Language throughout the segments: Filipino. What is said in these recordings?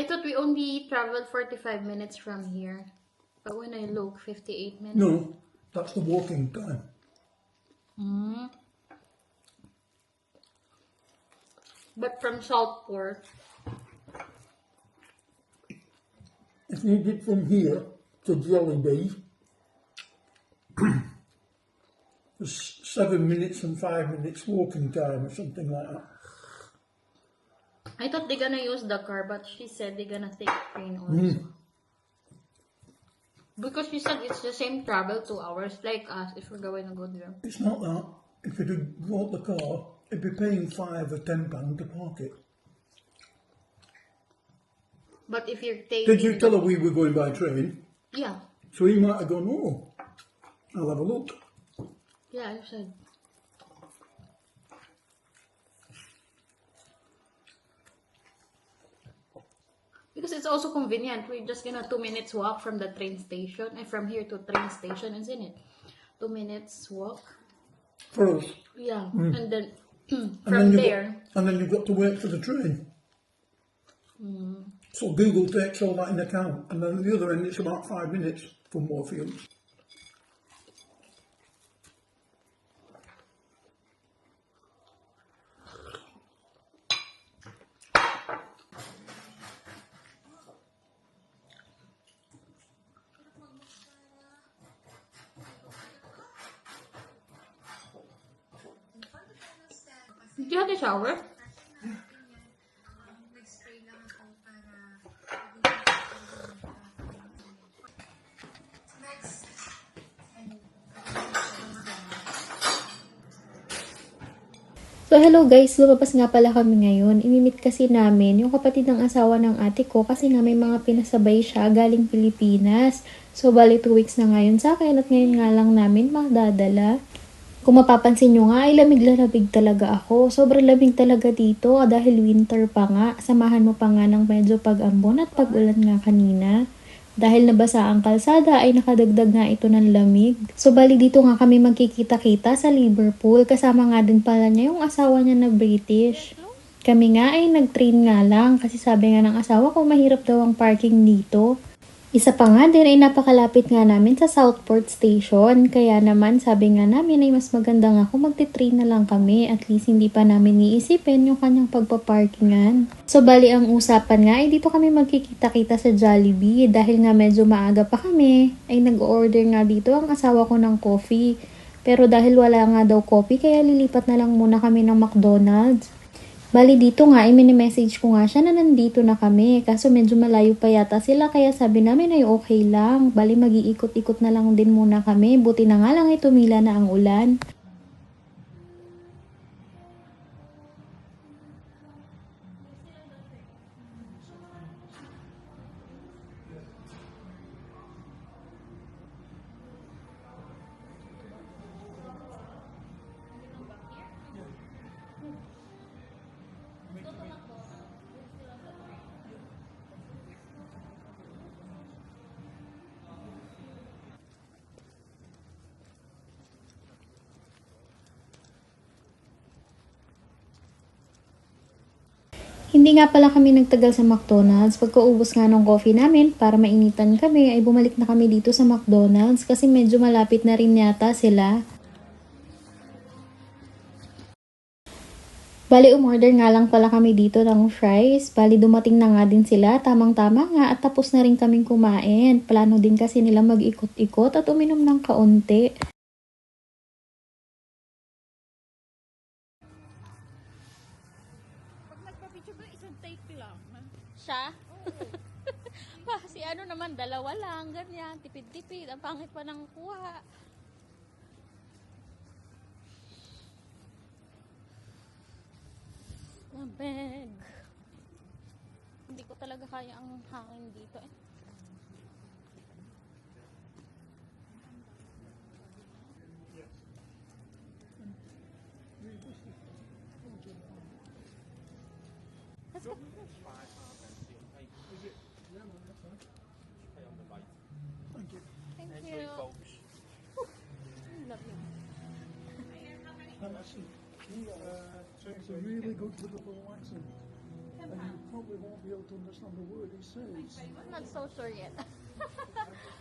thought we only traveled 45 minutes from here. But when I look, 58 minutes. No, that's the walking time. Mm. But from Southport, If you did from here to Jollibee, it's 7 minutes and 5 minutes walking time or something like that. I thought they're gonna use the car, but she said they're gonna take train also. Because she said it's the same travel, 2 hours, like us, if we're going to go there. It's not that. If you'd have bought the car, it'd be paying £5 or £10 to park it. But if you're taking... Did you tell her we were going by train? Yeah. So he might have gone, oh, I'll have a look. Yeah, I said. Because it's also convenient. We're just gonna 2 minutes walk from the train station. And from here to train station, isn't it? 2 minutes walk. For us. Yeah. And then And from then there. And then you've got to wait for the train. So Google takes all that in account. And then at the other end, it's about 5 minutes from Moorfields. Did you have a shower? So hello guys, lumabas nga pala kami ngayon. Imimit kasi namin yung kapatid ng asawa ng ate ko kasi nga may mga pinasabay siya galing Pilipinas. So bali 2 weeks na ngayon sa akin at ngayon nga lang namin madadala. Kung mapapansin nyo nga ay lamig talaga ako. Sobrang lamig talaga dito dahil winter pa nga. Samahan mo pa nga ng medyo pag-ambon at pag-ulan nga kanina. Dahil nabasa ang kalsada ay nakadagdag nga ito ng lamig. So bali dito nga kami magkikita-kita sa Liverpool. Kasama nga din pala niya yung asawa niya na British. Kami nga ay nag-train nga lang kasi sabi nga ng asawa ko mahirap daw ang parking dito. Isa pa nga din ay napakalapit nga namin sa Southport Station. Kaya naman sabi nga namin ay mas maganda nga kung magte-train na lang kami. At least hindi pa namin iisipin yung kanyang pagpaparkingan. So bali ang usapan nga ay dito kami magkikita-kita sa Jollibee. Dahil nga medyo maaga pa kami ay nag-order nga dito ang asawa ko ng coffee. Pero dahil wala nga daw coffee kaya lilipat na lang muna kami ng McDonald's. Bali dito nga, i-mini-message ko nga siya na nandito na kami. Kaso medyo malayo pa yata sila kaya sabi namin ay okay lang. Bali mag-iikot-ikot na lang din muna kami. Buti na nga lang ay tumila na ang ulan. Hindi nga pala kami nagtagal sa McDonald's. Pagkaubos nga ng coffee namin, para mainitan kami, ay bumalik na kami dito sa McDonald's kasi medyo malapit na rin yata sila. Bali, umorder nga lang pala kami dito ng fries. Bali, dumating na nga din sila. Tamang-tama nga at tapos na rin kaming kumain. Plano din kasi nila mag-ikot-ikot at uminom ng kaunti. Siya? Si ano naman, dalawa lang, ganyan, tipid-tipid, ang pangit pa ng kuha. Lamig. Hindi ko talaga kaya ang hangin dito eh. Let's go. Thank you. Love you. And actually, it's a really good Liverpool accent. And you probably won't be able to understand the word he says. I'm not so sure yet.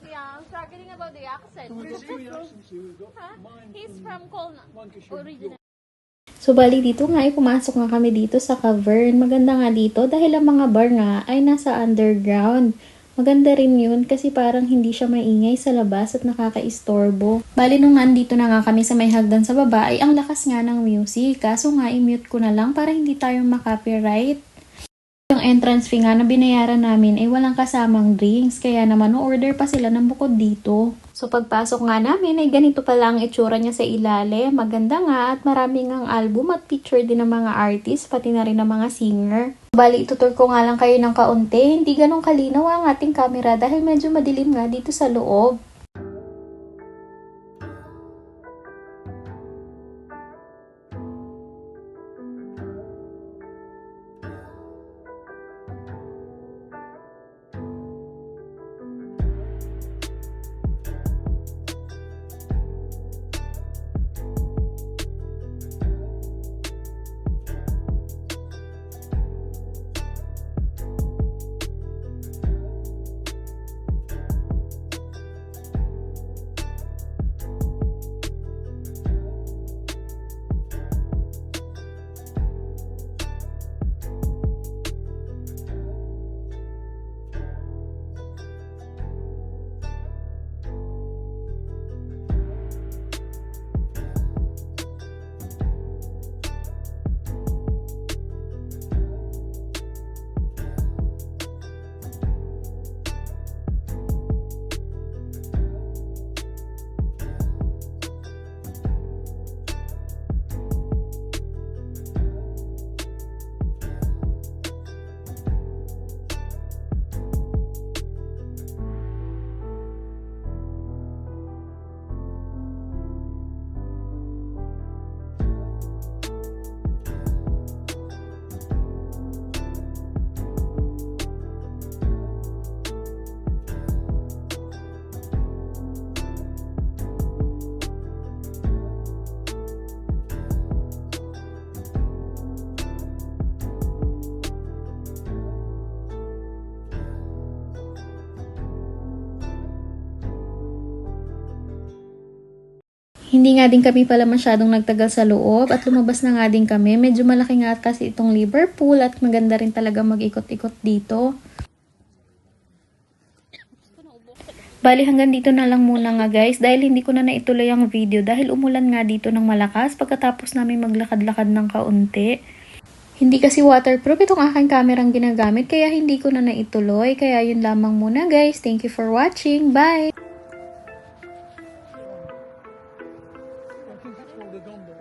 Yeah, I'm struggling about the accent. So we've got three accents here. We've got Huh? mine He's from from Colna. Lancashire. Original. So, bali dito nga ay pumasok nga kami dito sa cavern. Maganda nga dito dahil ang mga bar nga ay nasa underground. Maganda rin yun kasi parang hindi siya maingay sa labas at nakakaistorbo. Bali nung nandito na nga kami sa may hagdan sa baba ay ang lakas nga ng music. Kaso nga i-mute ko na lang para hindi tayo makopyright. Yung entrance fee nga na binayaran namin ay walang kasamang drinks, kaya naman order pa sila ng bukod dito. So pagpasok nga namin ay ganito pala ang itsura niya sa ilalim. Maganda nga at maraming ang album at picture din ng mga artist, pati na rin ng mga singer. Bali itutur ko nga lang kayo ng kaunti, hindi ganong kalinaw ang ating camera dahil medyo madilim nga dito sa loob. Hindi nga din kami pala masyadong nagtagal sa loob at lumabas na nga din kami. Medyo malaki nga kasi itong Liverpool at maganda rin talaga mag-ikot-ikot dito. Bali hanggang dito na lang muna nga guys dahil hindi ko na naituloy ang video dahil umulan nga dito ng malakas pagkatapos namin maglakad-lakad ng kaunti. Hindi kasi waterproof itong aking kamerang ginagamit kaya hindi ko na naituloy. Kaya yun lamang muna guys. Thank you for watching. Bye! I think it's called a gondola.